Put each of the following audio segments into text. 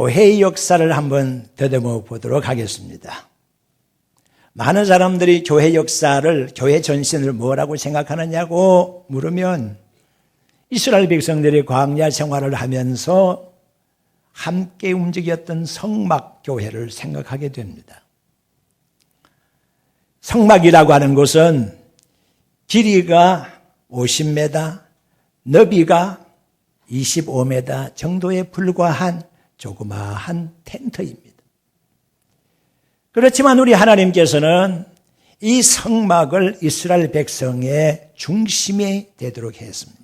교회의 역사를 한번 더듬어 보도록 하겠습니다. 많은 사람들이 교회 역사를, 교회 전신을 뭐라고 생각하느냐고 물으면 이스라엘 백성들이 광야 생활을 하면서 함께 움직였던 성막교회를 생각하게 됩니다. 성막이라고 하는 곳은 길이가 50m, 너비가 25m 정도에 불과한 조그마한 텐트입니다. 그렇지만 우리 하나님께서는 이 성막을 이스라엘 백성의 중심이 되도록 했습니다.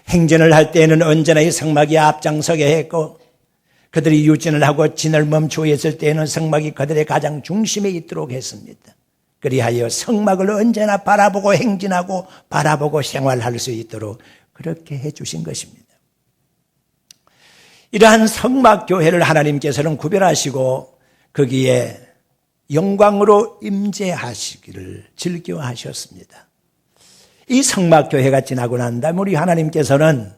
행전을 할 때에는 언제나 이 성막이 앞장서게 했고, 그들이 유진을 하고 진을 멈추어 있을 때에는 성막이 그들의 가장 중심에 있도록 했습니다. 그리하여 성막을 언제나 바라보고 행진하고 바라보고 생활할 수 있도록 그렇게 해주신 것입니다. 이러한 성막교회를 하나님께서는 구별하시고 거기에 영광으로 임재하시기를 즐겨하셨습니다. 이 성막교회가 지나고 난 다음 우리 하나님께서는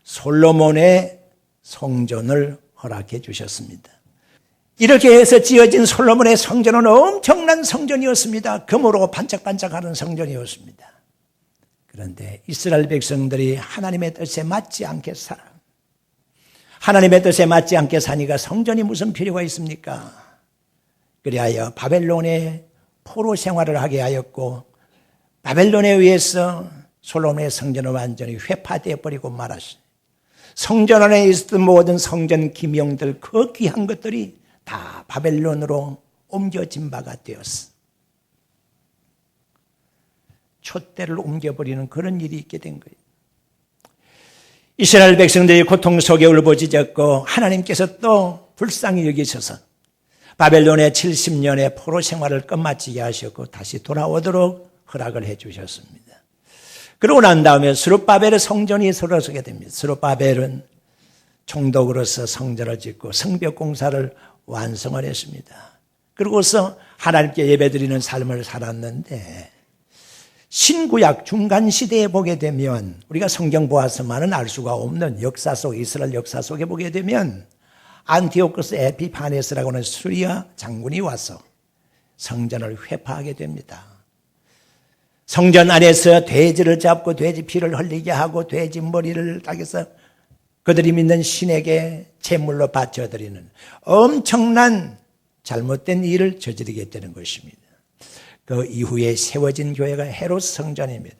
솔로몬의 성전을 허락해 주셨습니다. 이렇게 해서 지어진 솔로몬의 성전은 엄청난 성전이었습니다. 금으로 반짝반짝하는 성전이었습니다. 그런데 이스라엘 백성들이 하나님의 뜻에 맞지 않게 하나님의 뜻에 맞지 않게 사니까 성전이 무슨 필요가 있습니까? 그리하여 바벨론의 포로 생활을 하게 하였고, 바벨론에 의해서 솔로몬의 성전은 완전히 회파되어 버리고 말았어요. 성전 안에 있었던 모든 성전 기명들, 그 귀한 것들이 다 바벨론으로 옮겨진 바가 되었어. 촛대를 옮겨버리는 그런 일이 있게 된 거예요. 이스라엘 백성들이 고통 속에 울부짖었고 하나님께서 또 불쌍히 여기셔서 바벨론의 70년의 포로 생활을 끝마치게 하셨고 다시 돌아오도록 허락을 해 주셨습니다. 그러고 난 다음에 스룹바벨의 성전이 들어서게 됩니다. 스룹바벨은 총독으로서 성전을 짓고 성벽 공사를 완성을 했습니다. 그러고서 하나님께 예배드리는 삶을 살았는데, 신구약 중간시대에 보게 되면 우리가 성경 보아서만은 알 수가 없는 역사 속, 이스라엘 역사 속에 보게 되면 안티오코스 에피파네스라고 하는 수리아 장군이 와서 성전을 회파하게 됩니다. 성전 안에서 돼지를 잡고 돼지 피를 흘리게 하고 돼지 머리를 따게서 그들이 믿는 신에게 제물로 바쳐드리는 엄청난 잘못된 일을 저지르게 되는 것입니다. 그 이후에 세워진 교회가 헤롯 성전입니다.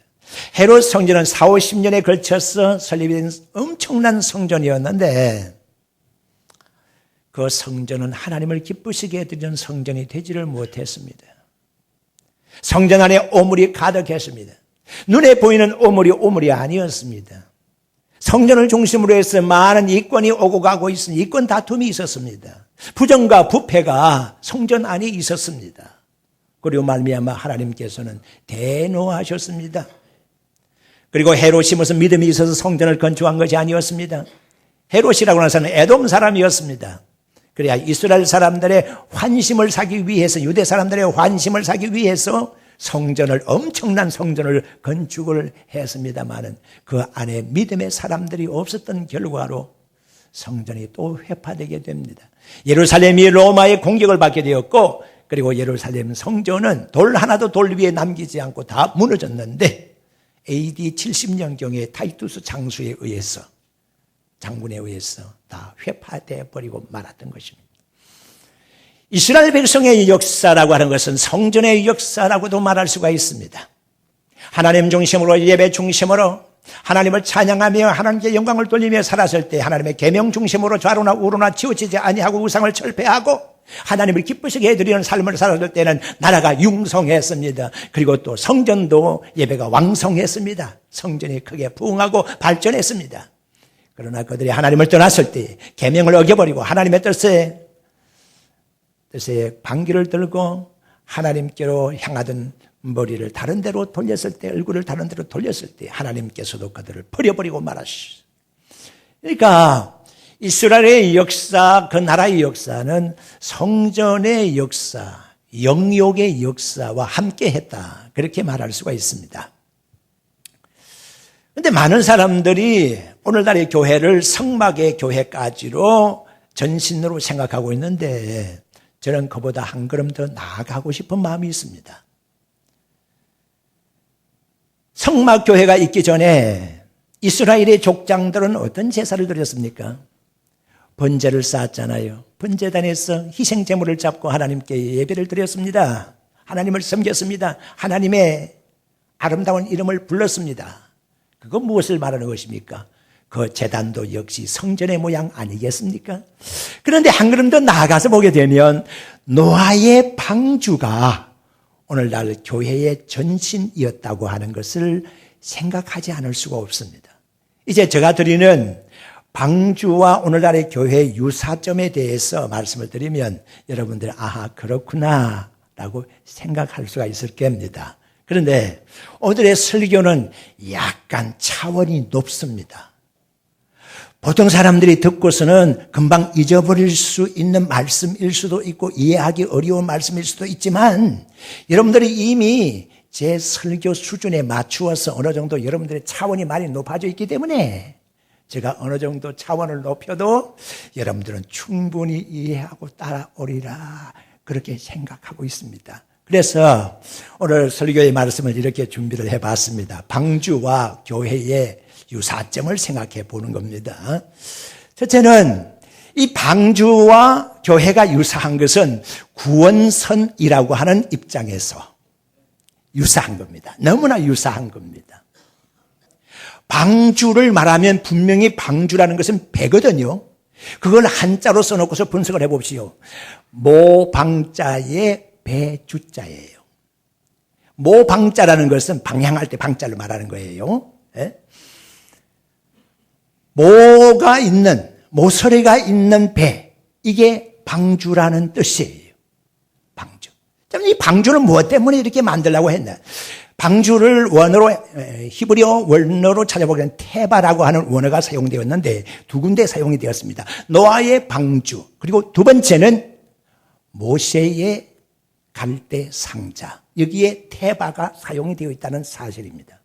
헤롯 성전은 40-50년에 걸쳐서 설립된 엄청난 성전이었는데 그 성전은 하나님을 기쁘시게 해드리는 성전이 되지를 못했습니다. 성전 안에 오물이 가득했습니다. 눈에 보이는 오물이 아니었습니다. 성전을 중심으로 해서 많은 이권이 오고 가고 있으니 이권 다툼이 있었습니다. 부정과 부패가 성전 안에 있었습니다. 그리고 말미암아 하나님께서는 대노하셨습니다. 그리고 헤롯이 무슨 믿음이 있어서 성전을 건축한 것이 아니었습니다. 헤롯이라고 하는 사람은 에돔 사람이었습니다. 그래야 이스라엘 사람들의 환심을 사기 위해서, 유대 사람들의 환심을 사기 위해서 성전을, 엄청난 성전을 건축을 했습니다마는 그 안에 믿음의 사람들이 없었던 결과로 성전이 또 회파되게 됩니다. 예루살렘이 로마의 공격을 받게 되었고, 그리고 예루살렘 성전은 돌 하나도 돌 위에 남기지 않고 다 무너졌는데 AD 70년경에 타이투스 장군에 의해서 다 회파되어 버리고 말았던 것입니다. 이스라엘 백성의 역사라고 하는 것은 성전의 역사라고도 말할 수가 있습니다. 하나님 중심으로, 예배 중심으로 하나님을 찬양하며 하나님께 영광을 돌리며 살았을 때 하나님의 계명 중심으로 좌로나 우로나 치우치지 아니하고 우상을 철폐하고 하나님을 기쁘시게 해드리는 삶을 살았을 때는 나라가 융성했습니다. 그리고 또 성전도 예배가 왕성했습니다. 성전이 크게 부흥하고 발전했습니다. 그러나 그들이 하나님을 떠났을 때 계명을 어겨버리고 하나님의 뜻에 반기를 들고 하나님께로 향하던 머리를 다른 데로 돌렸을 때, 얼굴을 다른 데로 돌렸을 때 하나님께서도 그들을 버려버리고 말하시죠. 그러니까 이스라엘의 역사, 그 나라의 역사는 성전의 역사, 영욕의 역사와 함께했다, 그렇게 말할 수가 있습니다. 그런데 많은 사람들이 오늘날의 교회를 성막의 교회까지로 전신으로 생각하고 있는데 저는 그보다 한 걸음 더 나아가고 싶은 마음이 있습니다. 성막교회가 있기 전에 이스라엘의 족장들은 어떤 제사를 드렸습니까? 번제를 쌓았잖아요. 번제단에서 희생제물을 잡고 하나님께 예배를 드렸습니다. 하나님을 섬겼습니다. 하나님의 아름다운 이름을 불렀습니다. 그건 무엇을 말하는 것입니까? 그 제단도 역시 성전의 모양 아니겠습니까? 그런데 한 걸음 더 나아가서 보게 되면 노아의 방주가 오늘날 교회의 전신이었다고 하는 것을 생각하지 않을 수가 없습니다. 이제 제가 드리는 방주와 오늘날의 교회의 유사점에 대해서 말씀을 드리면 여러분들 아하 그렇구나 라고 생각할 수가 있을 겁니다. 그런데 오늘의 설교는 약간 차원이 높습니다. 보통 사람들이 듣고서는 금방 잊어버릴 수 있는 말씀일 수도 있고 이해하기 어려운 말씀일 수도 있지만 여러분들이 이미 제 설교 수준에 맞추어서 어느 정도 여러분들의 차원이 많이 높아져 있기 때문에 제가 어느 정도 차원을 높여도 여러분들은 충분히 이해하고 따라오리라 그렇게 생각하고 있습니다. 그래서 오늘 설교의 말씀을 이렇게 준비를 해봤습니다. 방주와 교회의 유사점을 생각해 보는 겁니다. 첫째는 이 방주와 교회가 유사한 것은 구원선이라고 하는 입장에서 유사한 겁니다. 너무나 유사한 겁니다. 방주를 말하면 분명히 방주라는 것은 배거든요. 그걸 한자로 써놓고서 분석을 해봅시오. 모방자의 배주자예요. 모방자라는 것은 방향할 때 방자를 말하는 거예요. 예? 모가 있는, 모서리가 있는 배, 이게 방주라는 뜻이에요. 방주. 이 방주는 무엇 때문에 이렇게 만들려고 했나? 방주를 원어로, 히브리어 원어로 찾아보게 되면 테바라고 하는 원어가 사용되었는데 두 군데 사용이 되었습니다. 노아의 방주, 그리고 두 번째는 모세의 갈대 상자. 여기에 테바가 사용이 되어 있다는 사실입니다.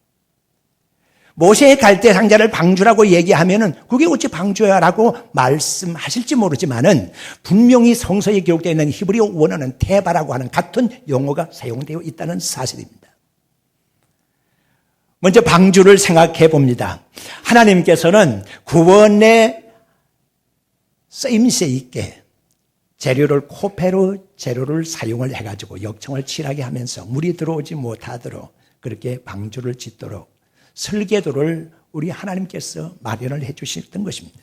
모세의 갈대 상자를 방주라고 얘기하면은 그게 어찌 방주야라고 말씀하실지 모르지만은 분명히 성서에 기록되어 있는 히브리어 원어는 테바라고 하는 같은 용어가 사용되어 있다는 사실입니다. 먼저 방주를 생각해 봅니다. 하나님께서는 구원의 쓰임새 있게 재료를 코페로 재료를 사용을 해가지고 역청을 칠하게 하면서 물이 들어오지 못하도록 그렇게 방주를 짓도록 설계도를 우리 하나님께서 마련을 해 주셨던 것입니다.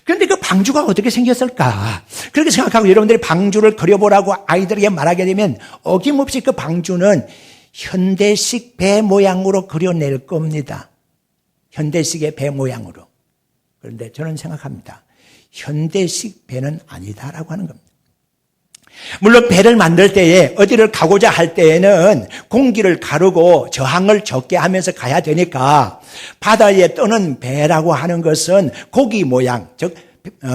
그런데 그 방주가 어떻게 생겼을까? 그렇게 생각하고 여러분들이 방주를 그려보라고 아이들에게 말하게 되면 어김없이 그 방주는 현대식 배 모양으로 그려낼 겁니다. 현대식의 배 모양으로. 그런데 저는 생각합니다. 현대식 배는 아니다라고 하는 겁니다. 물론 배를 만들 때에 어디를 가고자 할 때에는 공기를 가르고 저항을 적게 하면서 가야 되니까 바다에 떠는 배라고 하는 것은 고기 모양, 즉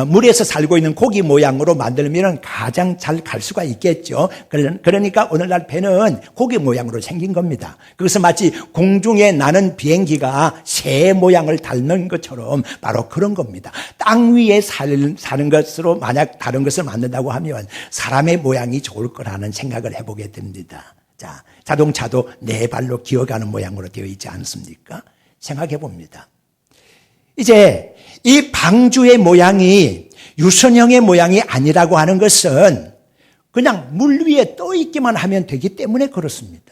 물에서 살고 있는 고기 모양으로 만들면 가장 잘 갈 수가 있겠죠. 그러니까 오늘날 배는 고기 모양으로 생긴 겁니다. 그것은 마치 공중에 나는 비행기가 새 모양을 닮는 것처럼 바로 그런 겁니다. 땅 위에 사는 것으로 만약 다른 것을 만든다고 하면 사람의 모양이 좋을 거라는 생각을 해보게 됩니다. 자, 자동차도 네 발로 기어가는 모양으로 되어 있지 않습니까? 생각해 봅니다. 이제 이 방주의 모양이 유선형의 모양이 아니라고 하는 것은 그냥 물 위에 떠 있기만 하면 되기 때문에 그렇습니다.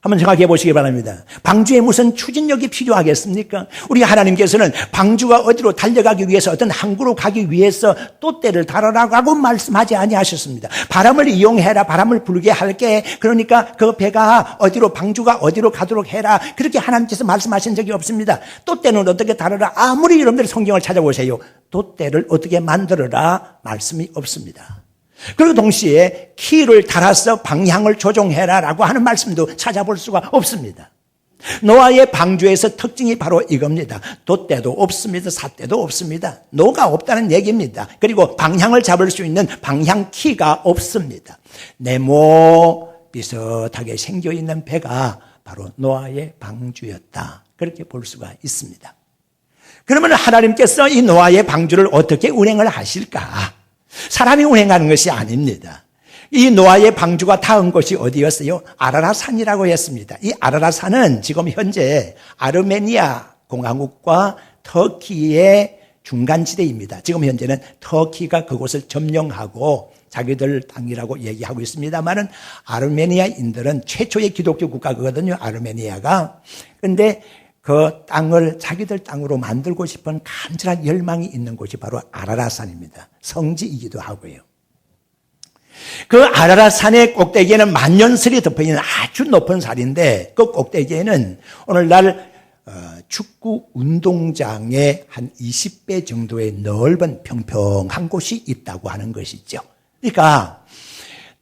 한번 생각해 보시기 바랍니다. 방주에 무슨 추진력이 필요하겠습니까? 우리 하나님께서는 방주가 어디로 달려가기 위해서 어떤 항구로 가기 위해서 돛대를 달아라고 말씀하지 아니하셨습니다. 바람을 이용해라, 바람을 불게 할게. 그러니까 그 배가 어디로, 방주가 어디로 가도록 해라. 그렇게 하나님께서 말씀하신 적이 없습니다. 돛대는 어떻게 달아라. 아무리 여러분들이 성경을 찾아보세요. 돛대를 어떻게 만들어라 말씀이 없습니다. 그리고 동시에 키를 달아서 방향을 조종해라라고 하는 말씀도 찾아볼 수가 없습니다. 노아의 방주에서 특징이 바로 이겁니다. 돛대도 없습니다. 삿대도 없습니다. 노가 없다는 얘기입니다. 그리고 방향을 잡을 수 있는 방향 키가 없습니다. 네모 비슷하게 생겨있는 배가 바로 노아의 방주였다. 그렇게 볼 수가 있습니다. 그러면 하나님께서 이 노아의 방주를 어떻게 운행을 하실까? 사람이 운행하는 것이 아닙니다. 이 노아의 방주가 닿은 곳이 어디였어요? 아라라산이라고 했습니다. 이 아라라산은 지금 현재 아르메니아 공화국과 터키의 중간지대입니다. 지금 현재는 터키가 그곳을 점령하고 자기들 땅이라고 얘기하고 있습니다만은 아르메니아인들은 최초의 기독교 국가거든요. 아르메니아가. 근데 그 땅을 자기들 땅으로 만들고 싶은 간절한 열망이 있는 곳이 바로 아라라산입니다. 성지이기도 하고요. 그 아라라산의 꼭대기에는 만년설이 덮어있는 아주 높은 산인데 그 꼭대기에는 오늘날 축구 운동장의 한 20배 정도의 넓은 평평한 곳이 있다고 하는 것이죠. 그러니까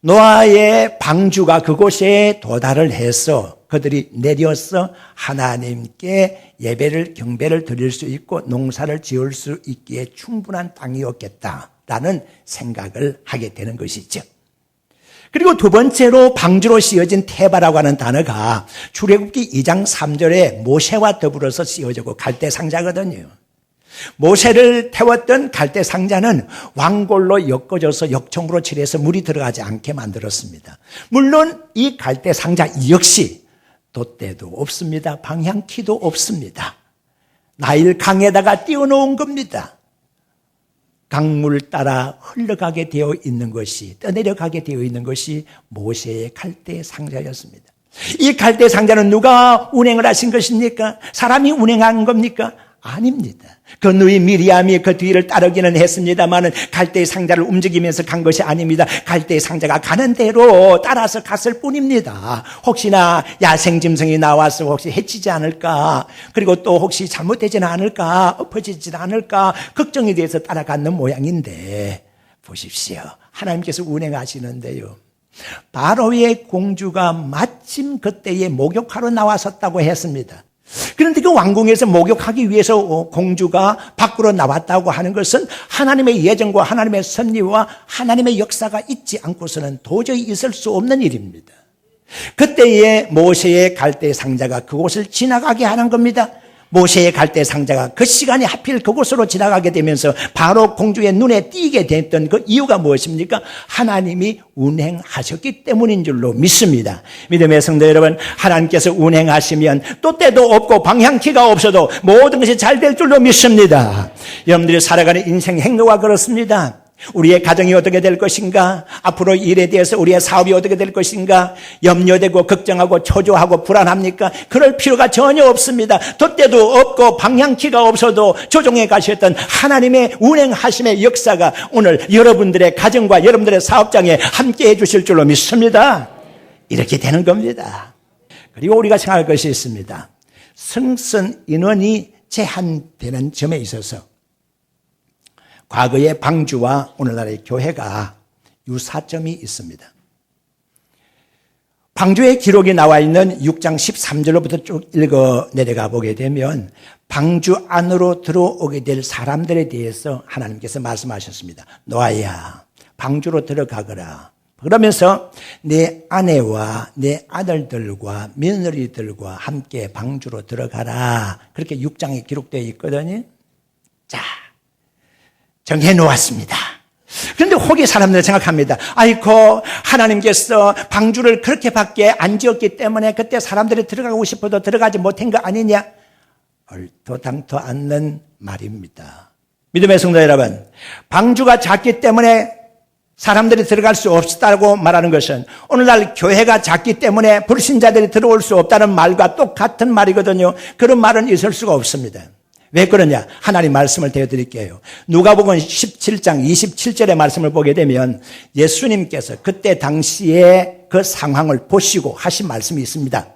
노아의 방주가 그곳에 도달을 해서 그들이 내려서 하나님께 예배를 경배를 드릴 수 있고 농사를 지을 수 있기에 충분한 땅이었겠다라는 생각을 하게 되는 것이죠. 그리고 두 번째로 방주로 씌어진 테바라고 하는 단어가 출애굽기 2장 3절에 모세와 더불어서 씌어지고 갈대 상자거든요. 모세를 태웠던 갈대 상자는 왕골로 엮어져서 역청으로 칠해서 물이 들어가지 않게 만들었습니다. 물론 이 갈대 상자 역시 돛대도 없습니다. 방향키도 없습니다. 나일 강에다가 띄워놓은 겁니다. 강물 따라 흘러가게 되어 있는 것이, 떠내려가게 되어 있는 것이 모세의 갈대 상자였습니다. 이 갈대 상자는 누가 운행을 하신 것입니까? 사람이 운행한 겁니까? 아닙니다. 그 누이 미리암이 그 뒤를 따르기는 했습니다만은 갈대 상자를 움직이면서 간 것이 아닙니다. 갈대 상자가 가는 대로 따라서 갔을 뿐입니다. 혹시나 야생짐승이 나와서 혹시 해치지 않을까, 그리고 또 혹시 잘못되지는 않을까, 엎어지지 않을까 걱정이 돼서 따라가는 모양인데 보십시오. 하나님께서 운행하시는데요. 바로의 공주가 마침 그때에 목욕하러 나왔었다고 했습니다. 그런데 그 왕궁에서 목욕하기 위해서 공주가 밖으로 나왔다고 하는 것은 하나님의 예정과 하나님의 섭리와 하나님의 역사가 있지 않고서는 도저히 있을 수 없는 일입니다. 그때에 모세의 갈대 상자가 그곳을 지나가게 하는 겁니다. 모세의 갈대 상자가 그 시간에 하필 그곳으로 지나가게 되면서 바로 공주의 눈에 띄게 됐던 그 이유가 무엇입니까? 하나님이 운행하셨기 때문인 줄로 믿습니다. 믿음의 성도 여러분, 하나님께서 운행하시면 또 때도 없고 방향키가 없어도 모든 것이 잘 될 줄로 믿습니다. 여러분들이 살아가는 인생 행로가 그렇습니다. 우리의 가정이 어떻게 될 것인가? 앞으로 일에 대해서 우리의 사업이 어떻게 될 것인가? 염려되고 걱정하고 초조하고 불안합니까? 그럴 필요가 전혀 없습니다. 돛대도 없고 방향키가 없어도 조종해 가셨던 하나님의 운행하심의 역사가 오늘 여러분들의 가정과 여러분들의 사업장에 함께해 주실 줄로 믿습니다. 이렇게 되는 겁니다. 그리고 우리가 생각할 것이 있습니다. 승선 인원이 제한되는 점에 있어서 과거의 방주와 오늘날의 교회가 유사점이 있습니다. 방주의 기록이 나와 있는 6장 13절로부터 쭉 읽어 내려가 보게 되면 방주 안으로 들어오게 될 사람들에 대해서 하나님께서 말씀하셨습니다. 노아야, 방주로 들어가거라. 그러면서 내 아내와 내 아들들과 며느리들과 함께 방주로 들어가라. 그렇게 6장에 기록되어 있거든요. 자, 정해 놓았습니다. 그런데 혹의 사람들은 생각합니다. 아이고, 하나님께서 방주를 그렇게밖에 안 지었기 때문에 그때 사람들이 들어가고 싶어도 들어가지 못한 거 아니냐? 얼토당토 않는 말입니다. 믿음의 성도 여러분, 방주가 작기 때문에 사람들이 들어갈 수 없다고 말하는 것은 오늘날 교회가 작기 때문에 불신자들이 들어올 수 없다는 말과 똑같은 말이거든요. 그런 말은 있을 수가 없습니다. 왜 그러냐? 하나님 말씀을 대드릴게요. 누가복음 17장 27절의 말씀을 보게 되면 예수님께서 그때 당시에 그 상황을 보시고 하신 말씀이 있습니다.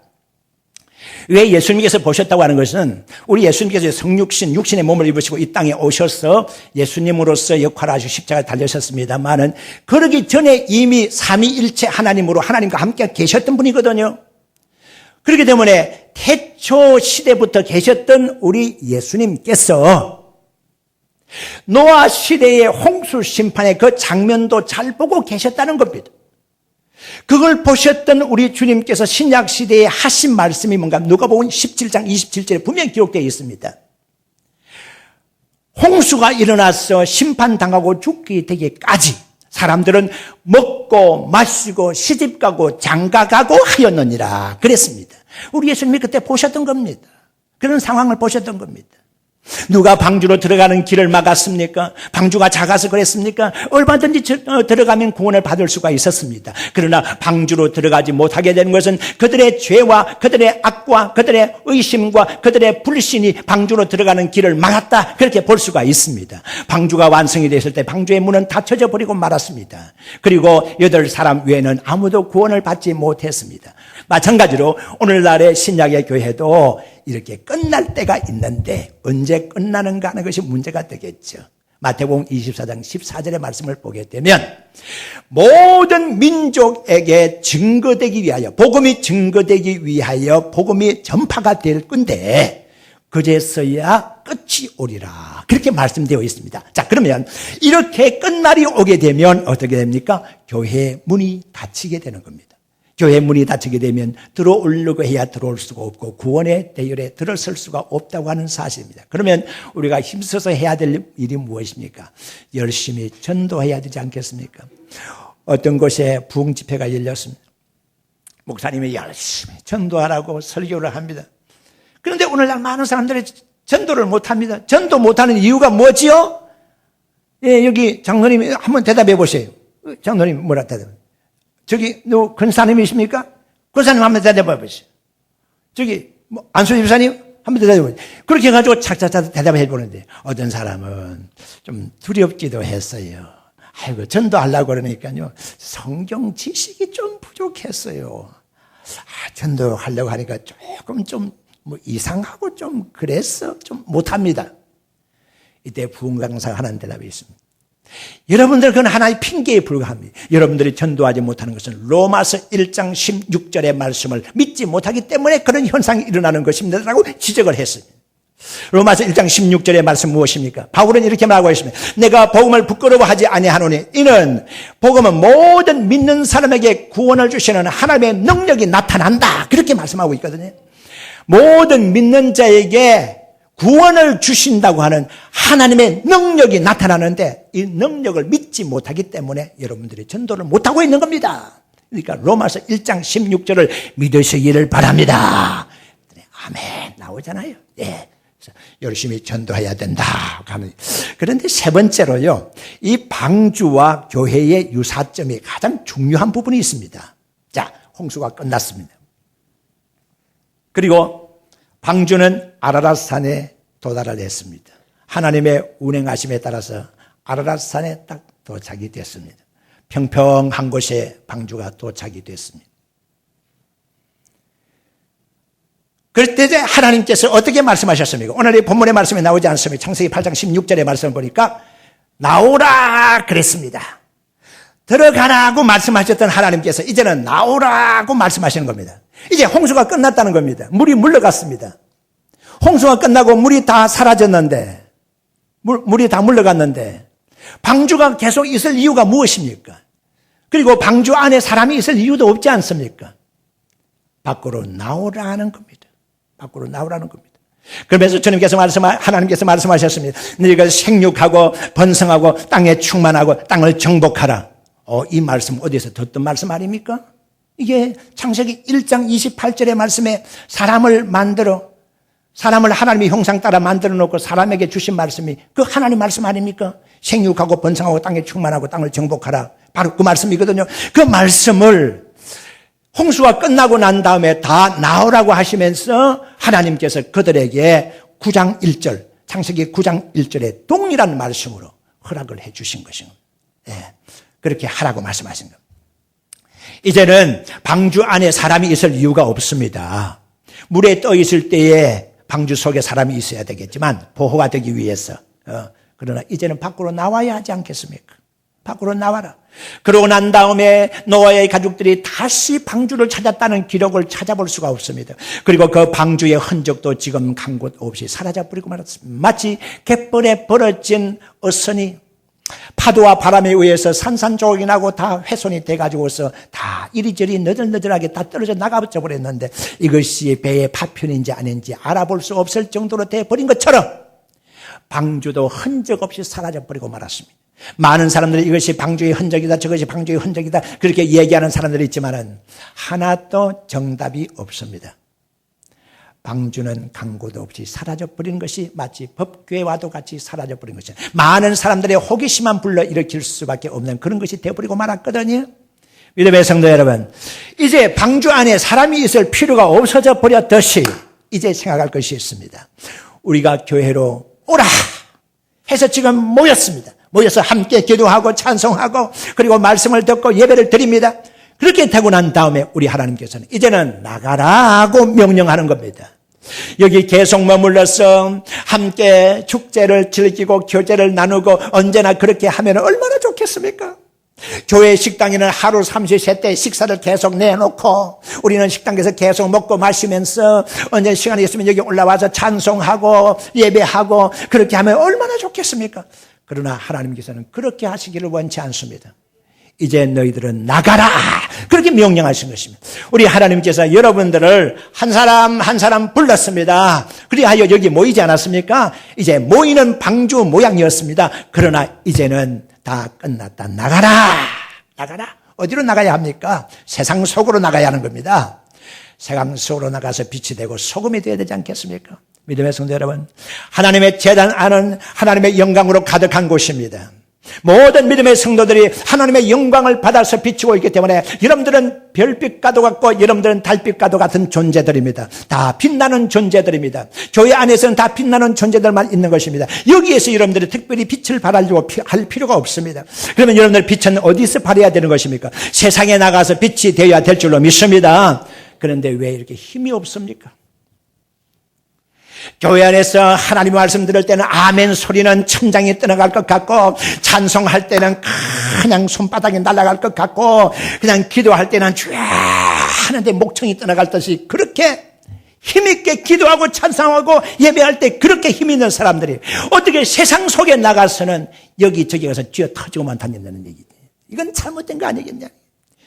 왜 예수님께서 보셨다고 하는 것은 우리 예수님께서 성육신, 육신의 몸을 입으시고 이 땅에 오셔서 예수님으로서 역할을 하시고 십자가에 달리셨습니다만은 그러기 전에 이미 삼위일체 하나님으로 하나님과 함께 계셨던 분이거든요. 그렇기 때문에 태초 시대부터 계셨던 우리 예수님께서 노아 시대의 홍수 심판의 그 장면도 잘 보고 계셨다는 겁니다. 그걸 보셨던 우리 주님께서 신약 시대에 하신 말씀이 뭔가 누가복음 17장 27절에 분명히 기록되어 있습니다. 홍수가 일어나서 심판당하고 죽게 되기까지 사람들은 먹고 마시고 시집가고 장가가고 하였느니라 그랬습니다. 우리 예수님이 그때 보셨던 겁니다. 그런 상황을 보셨던 겁니다. 누가 방주로 들어가는 길을 막았습니까? 방주가 작아서 그랬습니까? 얼마든지 들어가면 구원을 받을 수가 있었습니다. 그러나 방주로 들어가지 못하게 된 것은 그들의 죄와 그들의 악과 그들의 의심과 그들의 불신이 방주로 들어가는 길을 막았다, 그렇게 볼 수가 있습니다. 방주가 완성이 됐을 때 방주의 문은 닫혀져 버리고 말았습니다. 그리고 8사람 외에는 아무도 구원을 받지 못했습니다. 마찬가지로 오늘날의 신약의 교회도 이렇게 끝날 때가 있는데 언제 끝나는가 하는 것이 문제가 되겠죠. 마태복음 24장 14절의 말씀을 보게 되면 모든 민족에게 증거되기 위하여, 복음이 증거되기 위하여 복음이 전파가 될 건데 그제서야 끝이 오리라, 그렇게 말씀되어 있습니다. 자, 그러면 이렇게 끝날이 오게 되면 어떻게 됩니까? 교회의 문이 닫히게 되는 겁니다. 교회 문이 닫히게 되면 들어오려고 해야 들어올 수가 없고 구원의 대열에 들어설 수가 없다고 하는 사실입니다. 그러면 우리가 힘써서 해야 될 일이 무엇입니까? 열심히 전도해야 되지 않겠습니까? 어떤 곳에 부흥 집회가 열렸습니다. 목사님이 열심히 전도하라고 설교를 합니다. 그런데 오늘날 많은 사람들이 전도를 못합니다. 전도 못하는 이유가 뭐지요? 예, 여기 장로님이 한번 대답해 보세요. 장로님 뭐라 대답해요? 저기 누구 권사님이십니까? 권사님 한번 대답해 보세요. 저기 안수 집사님 한번 대답해 보세요. 그렇게 해가지고 착착착 대답해 보는데 어떤 사람은 좀 두렵기도 했어요. 아이고 전도하려고 그러니까요 성경 지식이 좀 부족했어요. 전도하려고 하니까 조금 좀 이상하고 좀 그래서 좀 못합니다. 이때 부흥 강사가 하는 대답이 있습니다. 여러분들 그건 하나의 핑계에 불과합니다. 여러분들이 전도하지 못하는 것은 로마서 1장 16절의 말씀을 믿지 못하기 때문에 그런 현상이 일어나는 것입니다 라고 지적을 했습니다. 로마서 1장 16절의 말씀 무엇입니까? 바울은 이렇게 말하고 있습니다. 내가 복음을 부끄러워하지 아니하노니 이는 복음은 모든 믿는 사람에게 구원을 주시는 하나님의 능력이 나타난다, 그렇게 말씀하고 있거든요. 모든 믿는 자에게 구원을 주신다고 하는 하나님의 능력이 나타나는데 이 능력을 믿지 못하기 때문에 여러분들이 전도를 못하고 있는 겁니다. 그러니까 로마서 1장 16절을 믿으시기를 바랍니다. 아멘 나오잖아요. 네. 열심히 전도해야 된다. 그런데 세 번째로요, 이 방주와 교회의 유사점이 가장 중요한 부분이 있습니다. 자, 홍수가 끝났습니다. 그리고 방주는 아라랏산에 도달을 했습니다. 하나님의 운행하심에 따라서 아라랏산에 딱 도착이 됐습니다. 평평한 곳에 방주가 도착이 됐습니다. 그럴 때 하나님께서 어떻게 말씀하셨습니까? 오늘 이 본문의 말씀에 나오지 않습니까? 창세기 8장 16절의 말씀을 보니까 나오라 그랬습니다. 들어가라고 말씀하셨던 하나님께서 이제는 나오라고 말씀하시는 겁니다. 이제 홍수가 끝났다는 겁니다. 물이 물러갔습니다. 홍수가 끝나고 물이 다 사라졌는데, 물이 다 물러갔는데 방주가 계속 있을 이유가 무엇입니까? 그리고 방주 안에 사람이 있을 이유도 없지 않습니까? 밖으로 나오라는 겁니다. 밖으로 나오라는 겁니다. 그러면서 하나님께서 말씀하셨습니다. 너희가 생육하고 번성하고 땅에 충만하고 땅을 정복하라. 이 말씀 어디서 듣던 말씀 아닙니까? 이게 창세기 1장 28절의 말씀에 사람을 하나님의 형상 따라 만들어 놓고 사람에게 주신 말씀이 그 하나님 말씀 아닙니까? 생육하고 번성하고 땅에 충만하고 땅을 정복하라. 바로 그 말씀이거든요. 그 말씀을 홍수가 끝나고 난 다음에 다 나오라고 하시면서 하나님께서 그들에게 9장 1절, 창세기 9장 1절에 동일한 말씀으로 허락을 해 주신 것입니다. 네, 그렇게 하라고 말씀하신 겁니다. 이제는 방주 안에 사람이 있을 이유가 없습니다. 물에 떠 있을 때에 방주 속에 사람이 있어야 되겠지만 보호가 되기 위해서 그러나 이제는 밖으로 나와야 하지 않겠습니까? 밖으로 나와라. 그러고 난 다음에 노아의 가족들이 다시 방주를 찾았다는 기록을 찾아볼 수가 없습니다. 그리고 그 방주의 흔적도 지금 간 곳 없이 사라져버리고 말았습니다. 마치 갯벌에 벌어진 어선이 파도와 바람에 의해서 산산조각이 나고 다 훼손이 돼가지고서 다 이리저리 너덜너덜하게 다 떨어져 나가버려 버렸는데 이것이 배의 파편인지 아닌지 알아볼 수 없을 정도로 돼버린 것처럼 방주도 흔적 없이 사라져버리고 말았습니다. 많은 사람들이 이것이 방주의 흔적이다, 저것이 방주의 흔적이다 그렇게 얘기하는 사람들이 있지만 하나도 정답이 없습니다. 방주는 강고도 없이 사라져버리는 것이 마치 법궤와도 같이 사라져버린 것이죠. 많은 사람들의 호기심만 불러일으킬 수밖에 없는 그런 것이 되어버리고 말았거든요. 믿음의 성도 여러분, 이제 방주 안에 사람이 있을 필요가 없어져 버렸듯이 이제 생각할 것이 있습니다. 우리가 교회로 오라 해서 지금 모였습니다. 모여서 함께 기도하고 찬송하고 그리고 말씀을 듣고 예배를 드립니다. 그렇게 되고 난 다음에 우리 하나님께서는 이제는 나가라고 명령하는 겁니다. 여기 계속 머물러서 함께 축제를 즐기고 교제를 나누고 언제나 그렇게 하면 얼마나 좋겠습니까? 교회 식당에는 하루 삼시세끼 식사를 계속 내놓고 우리는 식당에서 계속 먹고 마시면서 언제 시간이 있으면 여기 올라와서 찬송하고 예배하고 그렇게 하면 얼마나 좋겠습니까? 그러나 하나님께서는 그렇게 하시기를 원치 않습니다. 이제 너희들은 나가라 그렇게 명령하신 것입니다. 우리 하나님께서 여러분들을 한 사람 한 사람 불렀습니다. 그리하여 여기 모이지 않았습니까? 이제 모이는 방주 모양이었습니다. 그러나 이제는 다 끝났다. 나가라. 나가라. 어디로 나가야 합니까? 세상 속으로 나가야 하는 겁니다. 세상 속으로 나가서 빛이 되고 소금이 되어야 되지 않겠습니까? 믿음의 성도 여러분, 하나님의 제단 안은 하나님의 영광으로 가득한 곳입니다. 모든 믿음의 성도들이 하나님의 영광을 받아서 비추고 있기 때문에 여러분들은 별빛과도 같고 여러분들은 달빛과도 같은 존재들입니다. 다 빛나는 존재들입니다. 교회 안에서는 다 빛나는 존재들만 있는 것입니다. 여기에서 여러분들이 특별히 빛을 발하려고 할 필요가 없습니다. 그러면 여러분들 빛은 어디서 발해야 되는 것입니까? 세상에 나가서 빛이 되어야 될 줄로 믿습니다. 그런데 왜 이렇게 힘이 없습니까? 교회 안에서 하나님의 말씀 들을 때는 아멘 소리는 천장이 떠나갈 것 같고 찬송할 때는 그냥 손바닥이 날아갈 것 같고 그냥 기도할 때는 쫙 하는데 목청이 떠나갈 듯이 그렇게 힘있게 기도하고 찬송하고 예배할 때 그렇게 힘 있는 사람들이 어떻게 세상 속에 나가서는 여기저기 가서 쥐어 터지고만 다닌다는 얘기죠. 이건 잘못된 거 아니겠냐.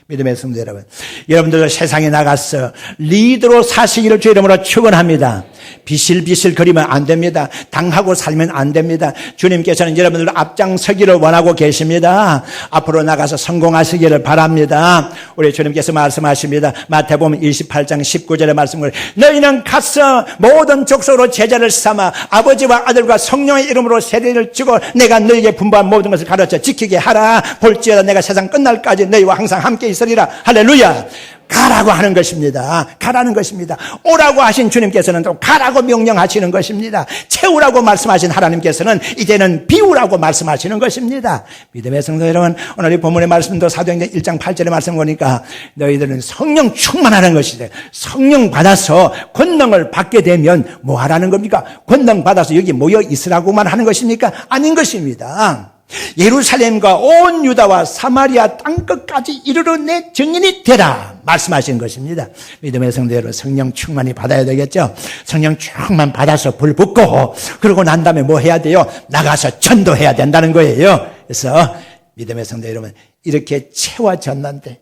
믿음의 성도 여러분, 여러분들도 세상에 나가서 리더로 사시기를 주 이름으로 축원합니다. 비실비실 거리면 안 됩니다. 당하고 살면 안 됩니다. 주님께서는 여러분들 앞장서기를 원하고 계십니다. 앞으로 나가서 성공하시기를 바랍니다. 우리 주님께서 말씀하십니다. 마태복음 28장 19절의 말씀을 너희는 가서 모든 족속으로 제자를 삼아 아버지와 아들과 성령의 이름으로 세례를 주고 내가 너희에게 분부한 모든 것을 가르쳐 지키게 하라. 볼지어다 내가 세상 끝날까지 너희와 항상 함께 있으리라. 할렐루야. 가라고 하는 것입니다. 가라는 것입니다. 오라고 하신 주님께서는 또 가라고 명령하시는 것입니다. 채우라고 말씀하신 하나님께서는 이제는 비우라고 말씀하시는 것입니다. 믿음의 성도 여러분, 오늘 이 본문의 말씀도 사도행전 1장 8절의 말씀 보니까 너희들은 성령 충만하는 것이다. 성령 받아서 권능을 받게 되면 뭐 하라는 겁니까? 권능 받아서 여기 모여 있으라고만 하는 것입니까? 아닌 것입니다. 예루살렘과 온 유다와 사마리아 땅끝까지 이르러 내 증인이 되라 말씀하신 것입니다. 믿음의 성도 여러분, 성령 충만히 받아야 되겠죠. 성령 충만 받아서 불 붙고 그러고 난 다음에 뭐 해야 돼요? 나가서 전도해야 된다는 거예요. 그래서 믿음의 성도 여러분, 이렇게 채워졌는데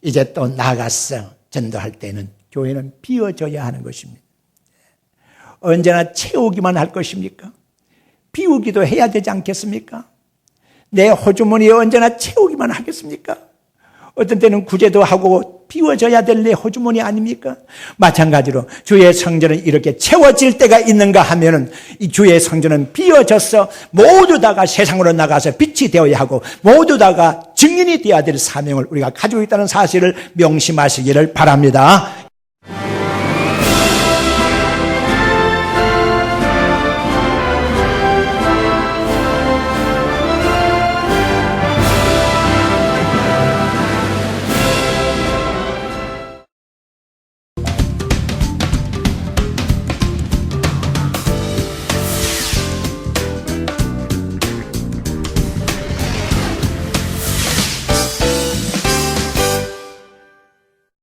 이제 또 나가서 전도할 때는 교회는 비워져야 하는 것입니다. 언제나 채우기만 할 것입니까? 비우기도 해야 되지 않겠습니까? 내 호주머니에 언제나 채우기만 하겠습니까? 어떤 때는 구제도 하고 비워져야 될 내 호주머니 아닙니까? 마찬가지로 주의 성전은 이렇게 채워질 때가 있는가 하면은 이 주의 성전은 비워져서 모두 다가 세상으로 나가서 빛이 되어야 하고 모두 다가 증인이 되어야 될 사명을 우리가 가지고 있다는 사실을 명심하시기를 바랍니다.